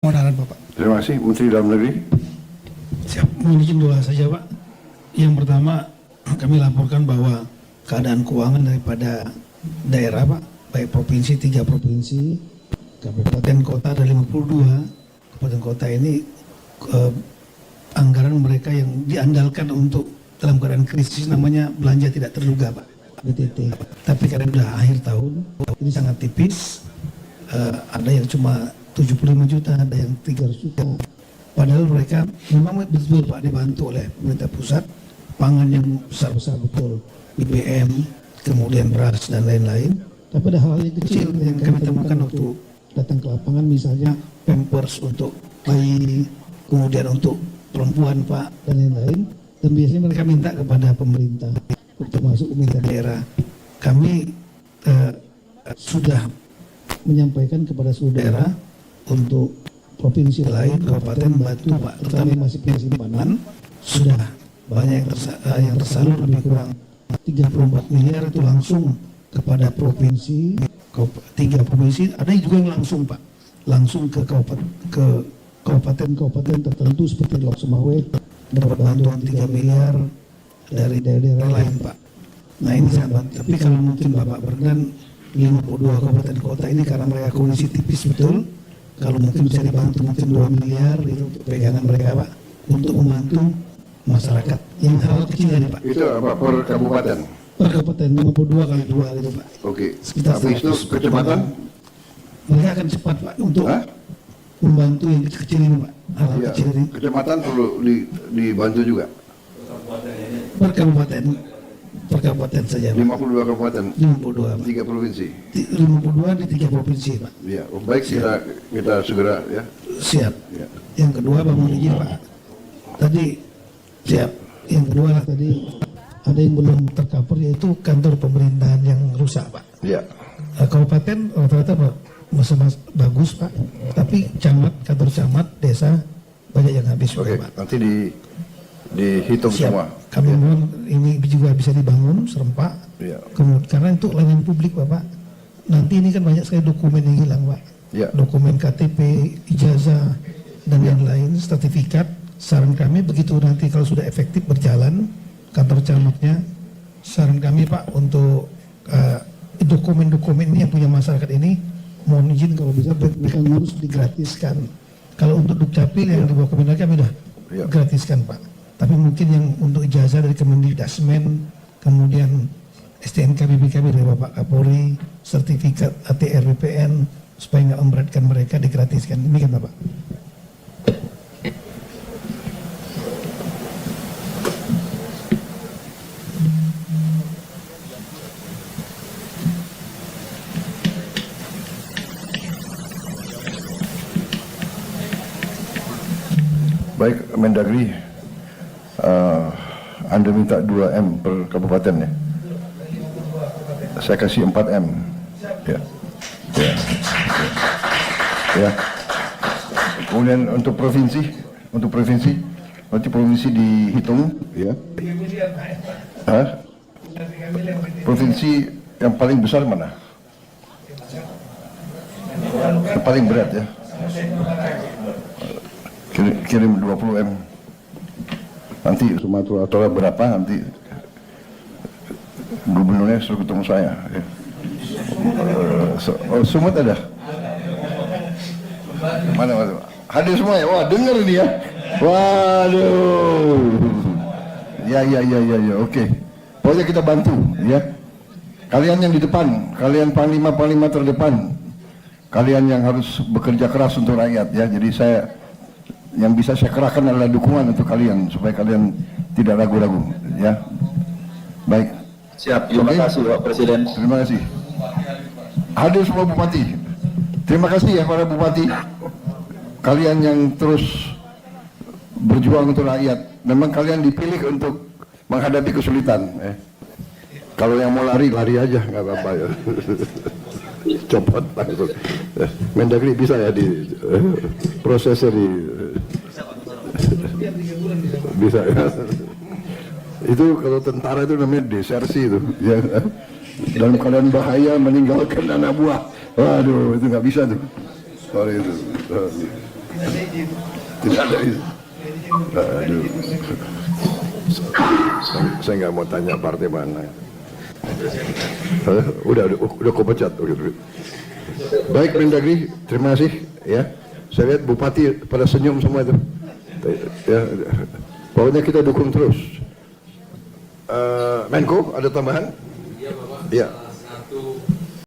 Kemudahan Bapak. Terima kasih Menteri Dalam Negeri. Siap, mohon izin dua saja Pak. Yang pertama, kami laporkan bahwa keadaan keuangan daripada daerah Pak, baik provinsi, 3 provinsi, kabupaten kota ada 52, kabupaten kota ini anggaran mereka yang diandalkan untuk dalam keadaan krisis namanya belanja tidak terduga Pak, BTT. Tapi karena sudah akhir tahun, ini sangat tipis, ada yang cuma 75 juta, ada yang 300 juta. Padahal mereka memang betul Pak dibantu oleh pemerintah pusat, pangan yang besar-besar betul, BBM, kemudian beras dan lain-lain. Tapi ada hal yang kecil yang kami temukan waktu datang ke lapangan, misalnya pampers untuk bayi, kemudian untuk perempuan Pak, dan lain-lain. Dan biasanya mereka minta kepada pemerintah, termasuk pemerintah daerah. Kami sudah menyampaikan kepada seluruh daerah untuk provinsi lain, kabupaten bantu Pak, terutama yang masih punya simpanan, sudah banyak yang tersalur lebih kurang 34 miliar itu langsung kepada provinsi, 3 provinsi, ada juga yang langsung Pak, langsung ke kabupaten tertentu seperti Lok Sumawe, dapat bantuan 3 miliar dari daerah lain Pak. Nah ini sangat, tapi kalau mungkin Bapak berkenan 52 kabupaten kota ini karena mereka kondisi tipis betul, kalau mungkin bisa dibantu mungkin 2 miliar itu untuk pegangan mereka Pak, untuk membantu masyarakat yang hal kecil tadi Pak. Itu apa per kabupaten? Per kabupaten 52 kali 2 gitu Pak. Oke. Sekitar Tapi itu 100. kecepatan? Mereka akan cepat Pak untuk membantu yang kecil-kecil ini Pak. Hal Ya, kecil ini. kecepatan perlu dibantu juga. Per kabupaten saja Pak. 52 kabupaten, 52 Pak. 3 provinsi. 52 di 3 provinsi Pak. Ya, baik kita segera ya. Siap. Ya. Yang kedua Pak, mohon izin Pak. Tadi siap. Yang kedua lah tadi ada yang belum tercover yaitu kantor pemerintahan yang rusak Pak. Ya. Kabupaten rata-rata masih bagus Pak. Tapi camat, kantor camat, desa banyak yang habis Oke, Pak. nanti dihitung Siap. semua. Kami mohon ini juga bisa dibangun serempak. Ya. Kemudian karena itu layanan publik Bapak. Nanti ini kan banyak sekali dokumen yang hilang Pak. Ya. Dokumen KTP, ijazah dan yang lain, sertifikat. Saran kami begitu nanti kalau sudah efektif berjalan kantor camatnya, saran kami Pak untuk dokumen-dokumen ini yang punya masyarakat ini mohon izin kalau bisa mereka ngurus digratiskan. Kalau untuk Dukcapil yang di bawah Kementerian kami udah gratiskan Pak. Tapi mungkin yang untuk ijazah dari Kemendikbudrismen, kemudian STNK BPKB dari Bapak Kapolri, sertifikat ATR BPN, supaya nggak memberatkan mereka digratiskan. Demikian Bapak. Baik, Mendagri, Anda minta 2M per kabupaten ya. Saya kasih 4M. Ya. Ya. Ya. Kemudian untuk provinsi, nanti provinsi dihitung ya. Hah? Provinsi yang paling besar mana? Yang paling berat ya. Kirim 20M. Nanti Sumatera Utara berapa nanti gubernurnya suruh ketemu saya ya. Sumut ada? Mana? Hadir semua ya? Wah, dengar ini ya. Waduh. Ya, oke. Pokoknya kita bantu ya. Kalian yang di depan, kalian panglima terdepan, kalian yang harus bekerja keras untuk rakyat ya. Jadi yang bisa saya kerahkan adalah dukungan untuk kalian supaya kalian tidak ragu-ragu ya. Baik. Siap, terima kasih Pak Presiden. Terima kasih. Hadir semua bupati. Terima kasih ya para bupati. Kalian yang terus berjuang untuk rakyat. Memang kalian dipilih untuk menghadapi kesulitan. Kalau yang mau lari aja, nggak apa-apa ya. Copot langsung. Mendagri bisa ya di prosesnya bisa ya. Itu kalau tentara itu namanya desersi itu ya. Dalam keadaan bahaya meninggalkan anak buah. Waduh, itu nggak bisa tuh. Sorry itu. Tidak ada izin. Aduh. Saya nggak mau tanya partai mana. Udah kau pecat. Baik Mendagri, terima kasih ya. Saya lihat Bupati pada senyum semua itu. Ya, pokoknya kita dukung terus. Menko ada tambahan? Iya, Bapak. Ya.